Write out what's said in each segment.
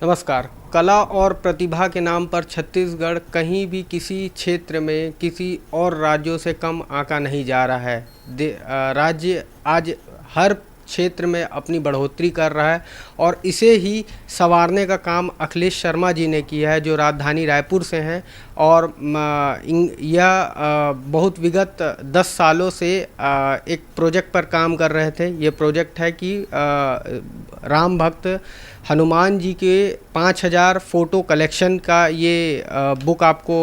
नमस्कार। कला और प्रतिभा के नाम पर छत्तीसगढ़ कहीं भी किसी क्षेत्र में किसी और राज्यों से कम आंका नहीं जा रहा है। राज्य आज हर क्षेत्र में अपनी बढ़ोतरी कर रहा है और इसे ही संवारने का काम अखिलेश शर्मा जी ने किया है, जो राजधानी रायपुर से हैं और यह बहुत विगत 10 सालों से एक प्रोजेक्ट पर काम कर रहे थे। ये प्रोजेक्ट है कि राम भक्त हनुमान जी के 5000 फ़ोटो कलेक्शन का ये बुक आपको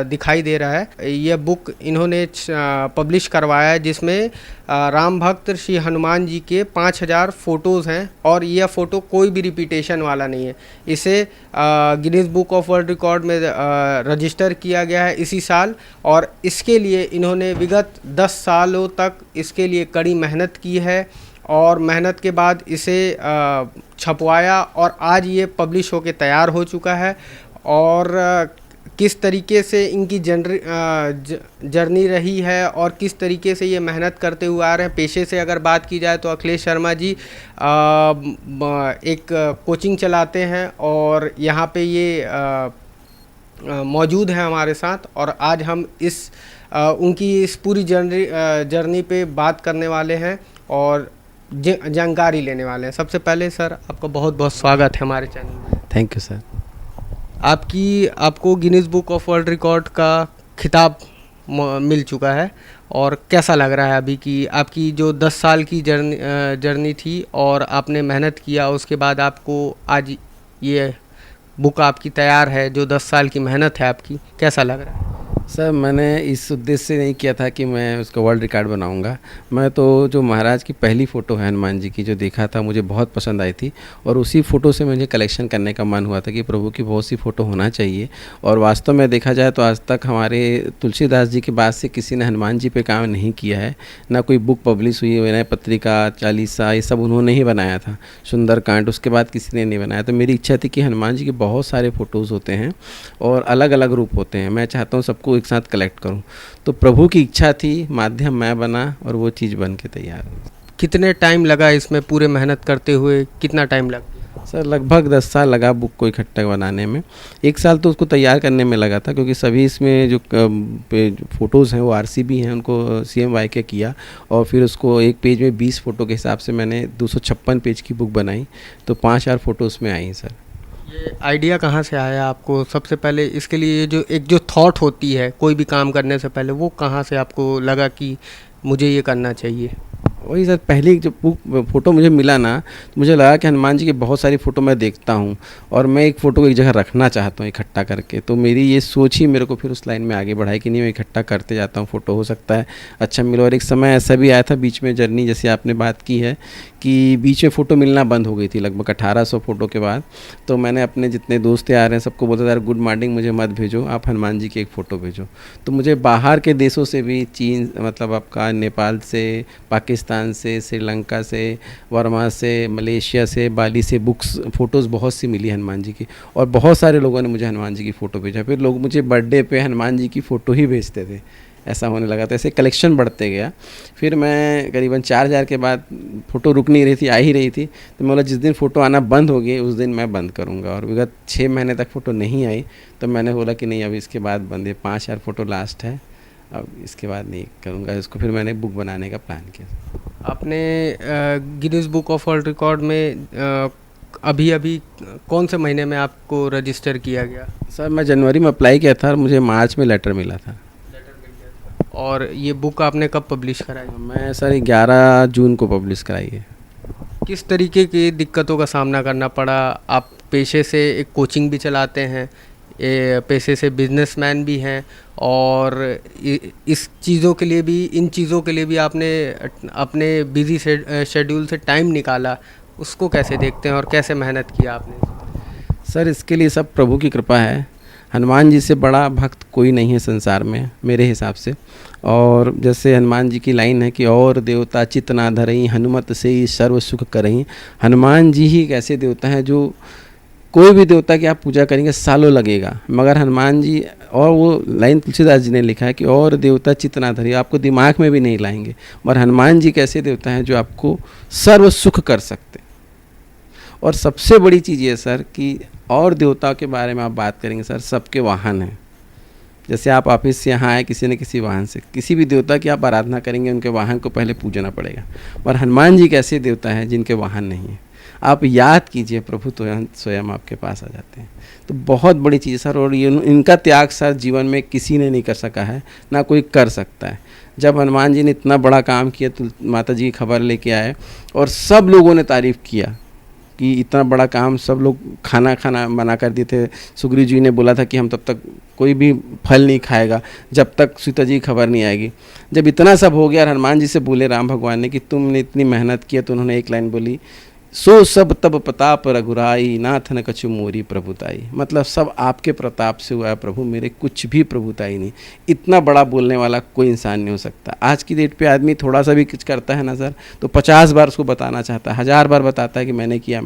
दिखाई दे रहा है। यह बुक इन्होंने पब्लिश करवाया है, जिसमें राम भक्त श्री हनुमान जी के 5000 फ़ोटोज़ हैं और यह फ़ोटो कोई भी रिपीटेशन वाला नहीं है। इसे Guinness book of world record में रजिस्टर किया गया है इसी साल और इसके लिए इन्होंने विगत 10 सालों तक इसके लिए कड़ी मेहनत की है और मेहनत के बाद इसे छपवाया और आज ये पब्लिश होके तैयार हो चुका है। और किस तरीके से इनकी जर्नी रही है और किस तरीके से ये मेहनत करते हुए आ रहे हैं। पेशे से अगर बात की जाए तो अखिलेश शर्मा जी एक कोचिंग चलाते हैं और यहाँ पे ये मौजूद हैं हमारे साथ और आज हम उनकी इस पूरी जर्नी पे बात करने वाले हैं और जानकारी लेने वाले हैं। सबसे पहले सर, आपका बहुत बहुत स्वागत है हमारे चैनल में। Thank you sir. आपको Guinness book of world record का खिताब मिल चुका है और कैसा लग रहा है अभी कि आपकी जो 10 साल की जर्नी थी और आपने मेहनत किया, उसके बाद आपको आज ये बुक आपकी तैयार है, जो 10 साल की मेहनत है आपकी, कैसा लग रहा है? सर, मैंने इस उद्देश्य से नहीं किया था कि मैं उसका वर्ल्ड रिकॉर्ड बनाऊंगा। मैं तो जो महाराज की पहली फ़ोटो है हनुमान जी की, जो देखा था, मुझे बहुत पसंद आई थी और उसी फ़ोटो से मुझे कलेक्शन करने का मन हुआ था कि प्रभु की बहुत सी फ़ोटो होना चाहिए। और वास्तव में देखा जाए तो आज तक हमारे तुलसीदास जी के बाद से किसी ने हनुमान जी पे काम नहीं किया है। ना कोई बुक पब्लिश हुई है, न पत्रिका, चालीसा, ये सब उन्होंने ही बनाया था। सुंदरकांड उसके बाद किसी ने नहीं बनाया। तो मेरी इच्छा थी कि हनुमान जी के बहुत सारे फ़ोटोज़ होते हैं और अलग अलग रूप होते हैं, मैं चाहता हूँ सबको एक साथ कलेक्ट करूं। तो प्रभु की इच्छा थी, माध्यम मैं बना और वो चीज़ बन के तैयार हुई। कितने टाइम लगा इसमें पूरे मेहनत करते हुए? कितना टाइम लगा? सर, लगभग 10 साल लगा बुक को इकट्ठा बनाने में। 1 साल तो उसको तैयार करने में लगा था, क्योंकि सभी इसमें जो फ़ोटोज़ हैं वो RCB हैं, उनको CMY के किया और फिर उसको एक पेज में 20 फ़ोटो के हिसाब से मैंने 256 पेज की बुक बनाई। तो 5000 फ़ोटो उसमें आई सर। ये आइडिया कहाँ से आया आपको? सबसे पहले इसके लिए जो थॉट होती है कोई भी काम करने से पहले, वो कहाँ से आपको लगा कि मुझे ये करना चाहिए? वही सर, पहली जो फ़ोटो मुझे मिला ना, तो मुझे लगा कि हनुमान जी की बहुत सारी फ़ोटो मैं देखता हूँ और मैं एक फ़ोटो को एक जगह रखना चाहता हूँ इकट्ठा करके। तो मेरी ये सोच ही मेरे को फिर उस लाइन में आगे बढ़ाई कि नहीं, मैं इकट्ठा करते जाता हूँ, फ़ोटो हो सकता है अच्छा मिले। और एक समय ऐसा भी आया था बीच में जर्नी, जैसे आपने बात की है कि बीच में फ़ोटो मिलना बंद हो गई थी लगभग 1800 फ़ोटो के बाद। तो मैंने अपने जितने दोस्त यार हैं सबको बोला, यार गुड मॉर्निंग, मुझे मत भेजो, आप हनुमान जी की एक फ़ोटो भेजो। तो मुझे बाहर के देशों से भी, चीन, मतलब आपका नेपाल से, पाकिस्तान से, श्रीलंका से, वर्मा से, मलेशिया से, बाली से बुक्स फ़ोटोज़ बहुत सी मिली हनुमान जी की और बहुत सारे लोगों ने मुझे हनुमान जी की फ़ोटो भेजा। फिर लोग मुझे बर्थडे पे हनुमान जी की फ़ोटो ही भेजते थे, ऐसा होने लगा। तो ऐसे कलेक्शन बढ़ते गया। फिर मैं करीबन 4000 के बाद फ़ोटो रुक नहीं रही थी, आ ही रही थी। तो मैं बोला जिस दिन फ़ोटो आना बंद हो गई उस दिन मैं बंद करूँगा। और विगत 6 महीने तक फ़ोटो नहीं आई, तो मैंने बोला कि नहीं, अब इसके बाद बंद है। 5000 फ़ोटो लास्ट है, अब इसके बाद नहीं करूँगा इसको। फिर मैंने बुक बनाने का प्लान किया। आपने Guinness book of world record में अभी कौन से महीने में आपको रजिस्टर किया गया? सर, मैं जनवरी में अप्लाई किया था और मुझे मार्च में लेटर मिला था। और ये बुक आपने कब पब्लिश कराई? मैं सर 11 जून को पब्लिश कराई है। किस तरीके की दिक्कतों का सामना करना पड़ा? आप पेशे से एक कोचिंग भी चलाते हैं, पेशे से बिजनेसमैन भी हैं और इन चीज़ों के लिए भी आपने अपने बिजी शेड्यूल से टाइम निकाला। उसको कैसे देखते हैं और कैसे मेहनत किया आपने? सर, इसके लिए सब प्रभु की कृपा है। हनुमान जी से बड़ा भक्त कोई नहीं है संसार में मेरे हिसाब से। और जैसे हनुमान जी की लाइन है कि और देवता चित्त ना धरई, हनुमत से ही सर्व सुख करई। हनुमान जी ही एक ऐसे देवता हैं जो कोई भी देवता की आप पूजा करेंगे सालों लगेगा, मगर हनुमान जी, और वो लाइन तुलसीदास जी ने लिखा है कि और देवता चित्त ना धरई, आपको दिमाग में भी नहीं लाएंगे। और हनुमान जी कैसे देवता हैं जो आपको सर्व सुख कर सकते। और सबसे बड़ी चीज़ ये सर कि और देवताओं के बारे में आप बात करेंगे सर, सबके वाहन हैं। जैसे आप ऑफिस से यहाँ आए किसी न किसी वाहन से, किसी भी देवता की आप आराधना करेंगे उनके वाहन को पहले पूजना पड़ेगा। और हनुमान जी एक ऐसे देवता हैं जिनके वाहन नहीं है। आप याद कीजिए, प्रभु तो स्वयं आपके पास आ जाते हैं। तो बहुत बड़ी चीज़ है सर, और ये इनका त्याग सर जीवन में किसी ने नहीं कर सका है, ना कोई कर सकता है। जब हनुमान जी ने इतना बड़ा काम किया तो माता जी की खबर लेके आए और सब लोगों ने तारीफ़ किया कि इतना बड़ा काम, सब लोग खाना बना कर दिए थे। सुग्रीव जी ने बोला था कि हम तब तक कोई भी फल नहीं खाएगा जब तक सीता जी की खबर नहीं आएगी। जब इतना सब हो गया और हनुमान जी से बोले राम भगवान ने कि तुमने इतनी मेहनत की, तो उन्होंने एक लाइन बोली, सो सब तब प्रताप रघुराई, नाथ न कछु मोरी प्रभुताई। मतलब सब आपके प्रताप से हुआ है प्रभु, मेरे कुछ भी प्रभुताई नहीं। इतना बड़ा बोलने वाला कोई इंसान नहीं हो सकता। आज की डेट पे आदमी थोड़ा सा भी कुछ करता है ना सर, तो 50 बार उसको बताना चाहता है, 1000 बार बताता है कि मैंने किया।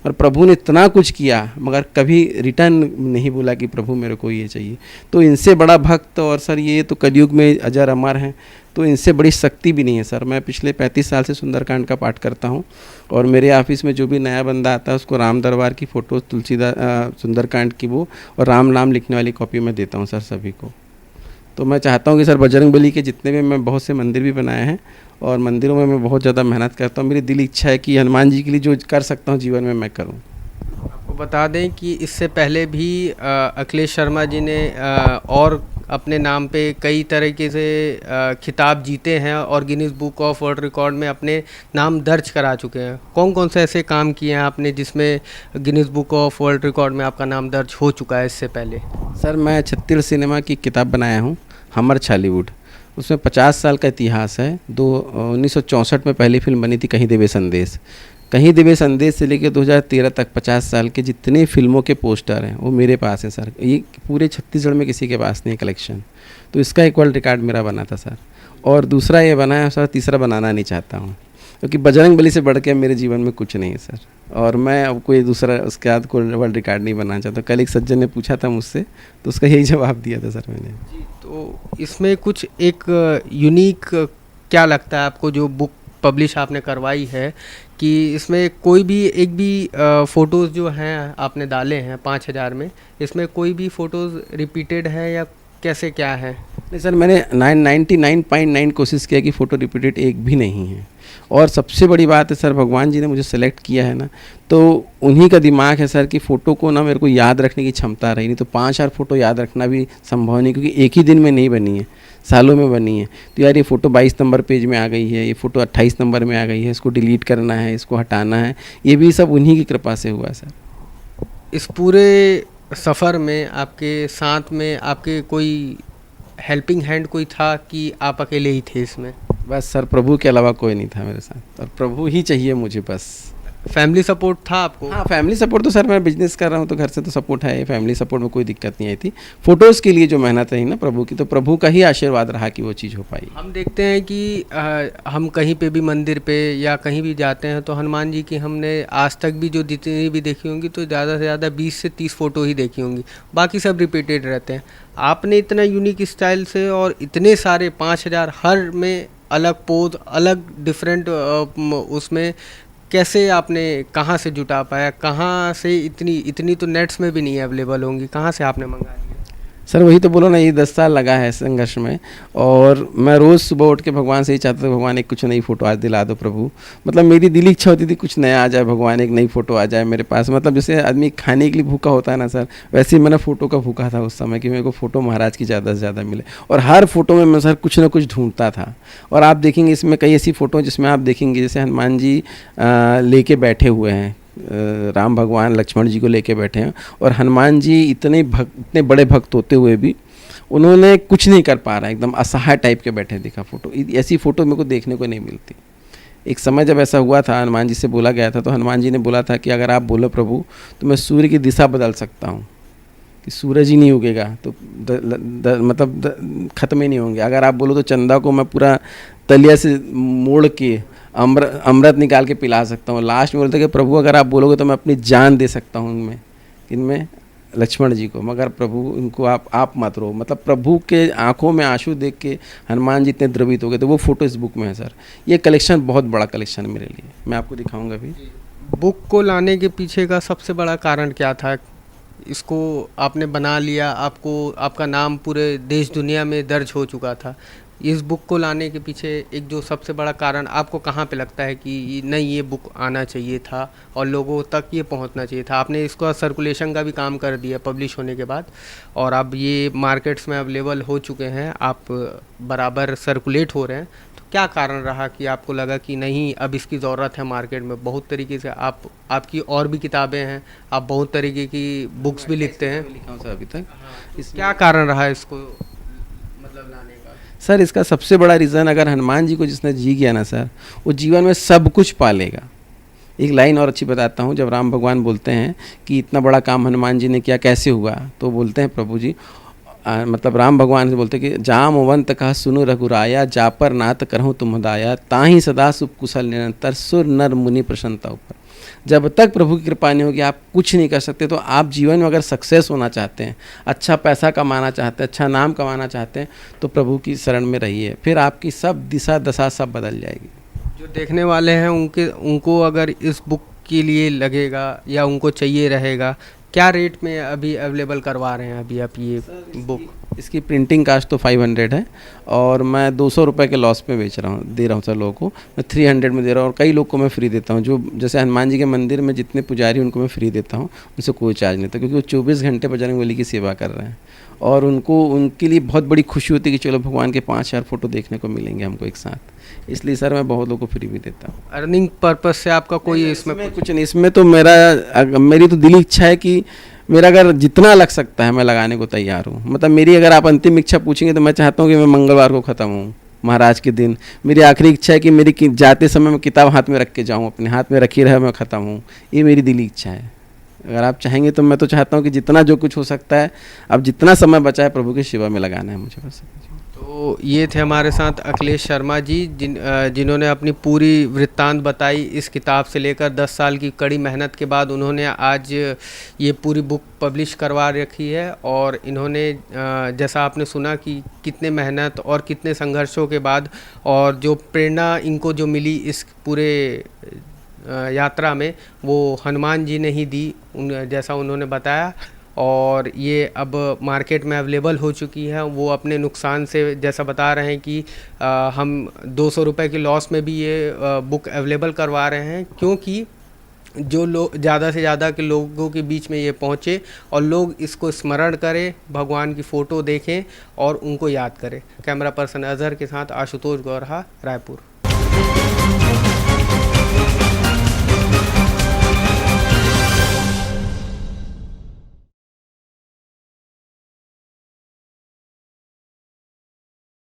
और प्रभु ने इतना कुछ किया मगर कभी रिटर्न नहीं बोला कि प्रभु मेरे को ये चाहिए। तो इनसे बड़ा भक्त, और सर ये तो कलयुग में अजर अमर हैं, तो इनसे बड़ी शक्ति भी नहीं है सर। मैं पिछले 35 साल से सुंदरकांड का पाठ करता हूँ, और मेरे ऑफिस में जो भी नया बंदा आता है उसको राम दरबार की फ़ोटो, तुलसीदास सुंदरकांड की वो और राम नाम लिखने वाली कॉपी मैं देता हूँ सर सभी को। तो मैं चाहता हूँ कि सर बजरंगबली के जितने भी, मैं बहुत से मंदिर भी बनाए हैं और मंदिरों में मैं बहुत ज़्यादा मेहनत करता हूँ। मेरी दिल इच्छा है कि हनुमान जी के लिए जो कर सकता हूँ जीवन में मैं करूँ। आपको बता दें कि इससे पहले भी अखिलेश शर्मा जी ने और अपने नाम पे कई तरीके से खिताब जीते हैं और Guinness book of world record में अपने नाम दर्ज करा चुके हैं। कौन कौन से ऐसे काम किए हैं आपने जिसमें Guinness book of world record में आपका नाम दर्ज हो चुका है इससे पहले? सर मैं छत्तीसगढ़ सिनेमा की किताब बनाया हूँ, हमर छालीवुड। उसमें 50 साल का इतिहास है। 1964 में पहली फिल्म बनी थी कहीं देवे संदेश। कहीं दिव्य संदेश से लेकर 2013 तक 50 साल के जितने फिल्मों के पोस्टर हैं वो मेरे पास हैं सर। ये पूरे छत्तीसगढ़ में किसी के पास नहीं है कलेक्शन। तो इसका एक वर्ल्ड रिकॉर्ड मेरा बना था सर। और दूसरा ये बना है सर, तीसरा बनाना नहीं चाहता हूँ क्योंकि बजरंगबली से बढ़ के मेरे जीवन में कुछ नहीं है सर। और मैं अब कोई दूसरा उसके बाद कोई वर्ल्ड रिकॉर्ड नहीं बनाना चाहता। कल एक सज्जन ने पूछा था मुझसे तो उसका यही जवाब दिया था सर मैंने। जी, तो इसमें कुछ एक यूनिक क्या लगता है आपको जो बुक पब्लिश आपने करवाई है कि इसमें कोई भी एक भी फ़ोटोज़ जो हैं आपने डाले हैं 5000 में, इसमें कोई भी फ़ोटोज़ रिपीटेड है या कैसे क्या है? नहीं सर, मैंने 99.9 कोशिश किया कि फ़ोटो रिपीटेड एक भी नहीं है। और सबसे बड़ी बात है सर, भगवान जी ने मुझे सेलेक्ट किया है ना, तो उन्हीं का दिमाग है सर कि फ़ोटो को ना मेरे को याद रखने की क्षमता रही। नहीं तो 5000 फ़ोटो याद रखना भी संभव नहीं, क्योंकि एक ही दिन में नहीं बनी है, सालों में बनी है। तो यार ये फ़ोटो 22 नंबर पेज में आ गई है, ये फ़ोटो 28 नंबर में आ गई है, इसको डिलीट करना है, इसको हटाना है, ये भी सब उन्हीं की कृपा से हुआ है सर। इस पूरे सफ़र में आपके साथ में आपके कोई हेल्पिंग हैंड कोई था कि आप अकेले ही थे इसमें? बस सर, प्रभु के अलावा कोई नहीं था मेरे साथ, और प्रभु ही चाहिए मुझे बस। फैमिली सपोर्ट था आपको? हाँ, फैमिली सपोर्ट तो सर, मैं बिजनेस कर रहा हूँ तो घर से तो सपोर्ट है। फैमिली सपोर्ट में कोई दिक्कत नहीं आई थी। फ़ोटोज़ के लिए जो मेहनत रही ना प्रभु की, तो प्रभु का ही आशीर्वाद रहा कि वो चीज़ हो पाई। हम देखते हैं कि हम कहीं पे भी मंदिर पे या कहीं भी जाते हैं तो हनुमान जी की हमने आज तक भी जो जितनी भी देखी होंगी तो ज़्यादा से ज़्यादा 20 से 30 फ़ोटो ही देखी होंगी, बाकी सब रिपीटेड रहते हैं। आपने इतना यूनिक स्टाइल से और इतने सारे 5000 हर में अलग पोज, अलग डिफरेंट उसमें कैसे आपने कहाँ से जुटा पाया? कहाँ से इतनी तो नेट्स में भी नहीं अवेलेबल होंगी, कहाँ से आपने मंगा लिया? सर वही तो बोलो ना, ये 10 साल लगा है संघर्ष में। और मैं रोज़ सुबह उठ के भगवान से ही चाहता था, भगवान एक कुछ नई फ़ोटो आज दिला दो प्रभु। मतलब मेरी दिली इच्छा होती थी कुछ नया आ जाए, भगवान एक नई फ़ोटो आ जाए मेरे पास। मतलब जैसे आदमी खाने के लिए भूखा होता है ना सर, वैसे ही मैंने फ़ोटो का भूखा था उस समय कि मेरे को फ़ोटो महाराज की ज़्यादा से ज़्यादा मिले। और हर फ़ोटो में मैं सर कुछ ना कुछ ढूंढता था। और आप देखेंगे इसमें कई ऐसी फ़ोटो जिसमें आप देखेंगे जैसे हनुमान जी लेके बैठे हुए हैं, राम भगवान लक्ष्मण जी को लेके बैठे हैं, और हनुमान जी इतने बड़े भक्त होते हुए भी उन्होंने कुछ नहीं कर पा रहा, एकदम असहाय टाइप के बैठे दिखा फ़ोटो। ऐसी फ़ोटो मेरे को देखने को नहीं मिलती। एक समय जब ऐसा हुआ था, हनुमान जी से बोला गया था, तो हनुमान जी ने बोला था कि अगर आप बोलो प्रभु तो मैं सूर्य की दिशा बदल सकता हूँ, कि सूरज ही नहीं उगेगा तो मतलब ख़त्म ही नहीं होंगे। अगर आप बोलो तो चंदा को मैं पूरा तलिया से मोड़ के अमृत निकाल के पिला सकता हूँ। लास्ट में बोलते कि प्रभु अगर आप बोलोगे तो मैं अपनी जान दे सकता हूँ उनमें, इनमें लक्ष्मण जी को, मगर प्रभु इनको आप मत रो। मतलब प्रभु के आंखों में आंसू देख के हनुमान जी इतने द्रवित हो गए। तो वो फ़ोटो इस बुक में है सर। ये कलेक्शन बहुत बड़ा कलेक्शन है मेरे लिए, मैं आपको दिखाऊंगा भी। बुक को लाने के पीछे का सबसे बड़ा कारण क्या था? इसको आपने बना लिया, आपको आपका नाम पूरे देश दुनिया में दर्ज हो चुका था। इस बुक को लाने के पीछे एक जो सबसे बड़ा कारण आपको कहाँ पे लगता है कि नहीं, ये बुक आना चाहिए था और लोगों तक ये पहुंचना चाहिए था? आपने इसका सर्कुलेशन का भी काम कर दिया पब्लिश होने के बाद, और अब ये मार्केट्स में अवेलेबल हो चुके हैं, आप बराबर सर्कुलेट हो रहे हैं। तो क्या कारण रहा कि आपको लगा कि नहीं, अब इसकी ज़रूरत है मार्केट में? बहुत तरीके से आपकी और भी किताबें हैं, आप बहुत तरीके की बुक्स भी लिखते हैं। लिखा हूँ सर अभी तक। क्या कारण रहा इसको मतलब लाने का? सर इसका सबसे बड़ा रीज़न, अगर हनुमान जी को जिसने जी गया ना सर, वो जीवन में सब कुछ पालेगा। एक लाइन और अच्छी बताता हूँ, जब राम भगवान बोलते हैं कि इतना बड़ा काम हनुमान जी ने किया, कैसे हुआ, तो बोलते हैं प्रभु जी, मतलब राम भगवान से बोलते हैं कि जामवंत कहा सुनो रघुराया, जा पर नाथ करहूँ तुम दाया, ताहि सदा शुभ कुशल निरंतर, सुर नर मुनि प्रसन्नता ऊपर। जब तक प्रभु की कृपा नहीं होगी आप कुछ नहीं कर सकते। तो आप जीवन में अगर सक्सेस होना चाहते हैं, अच्छा पैसा कमाना चाहते हैं, अच्छा नाम कमाना चाहते हैं, तो प्रभु की शरण में रहिए, फिर आपकी सब दिशा दशा सब बदल जाएगी। जो देखने वाले हैं उनको अगर इस बुक के लिए लगेगा या उनको चाहिए रहेगा, क्या रेट में अभी अवेलेबल करवा रहे हैं अभी आप ये बुक? इसकी प्रिंटिंग कास्ट तो 500 है और मैं 200 रुपये के लॉस पे दे रहा हूँ सर लोगों को। मैं 300 में दे रहा हूँ और कई लोग को मैं फ्री देता हूँ। जो जैसे हनुमान जी के मंदिर में जितने पुजारी उनको मैं फ्री देता हूँ, उनसे कोई चार्ज नहीं था, क्योंकि वो 24 घंटे बजरंगबली की सेवा कर रहे हैं और उनके लिए बहुत बड़ी खुशी होती है कि चलो भगवान के 5000 फ़ोटो देखने को मिलेंगे हमको एक साथ। इसलिए सर मैं बहुत लोगों को फ्री भी देता हूँ। अर्निंग पर्पस से आपका कोई इसमें कुछ नहीं, इसमें तो मेरी तो दिली इच्छा है कि मेरा अगर जितना लग सकता है मैं लगाने को तैयार हूँ। मतलब मेरी अगर आप अंतिम इच्छा पूछेंगे तो मैं चाहता हूँ कि मैं मंगलवार को ख़त्म हूँ महाराज के दिन। मेरी आखिरी इच्छा है कि मेरी जाते समय मैं किताब हाथ में रख के जाऊँ, अपने हाथ में रखी रहे, मैं ख़त्म हूँ। ये मेरी दिली इच्छा है। अगर आप चाहेंगे तो मैं तो चाहता हूँ कि जितना जो कुछ हो सकता है, अब जितना समय बचा है प्रभु की सेवा में लगाना है मुझे बस। तो ये थे हमारे साथ अखिलेश शर्मा जी, जिन्होंने अपनी पूरी वृत्तांत बताई। इस किताब से लेकर 10 साल की कड़ी मेहनत के बाद उन्होंने आज ये पूरी बुक पब्लिश करवा रखी है। और इन्होंने जैसा आपने सुना कि कितने मेहनत और कितने संघर्षों के बाद और जो प्रेरणा इनको जो मिली इस पूरे यात्रा में, वो हनुमान जी ने ही दी, जैसा उन्होंने बताया। और ये अब मार्केट में अवेलेबल हो चुकी है। वो अपने नुकसान से जैसा बता रहे हैं कि हम 200 रुपये की लॉस में भी ये बुक अवेलेबल करवा रहे हैं, क्योंकि जो लोग ज़्यादा से ज़्यादा के लोगों के बीच में ये पहुँचे और लोग इसको स्मरण करें, भगवान की फ़ोटो देखें और उनको याद करें। कैमरा पर्सन अजहर के साथ आशुतोष गौरहा, रायपुर।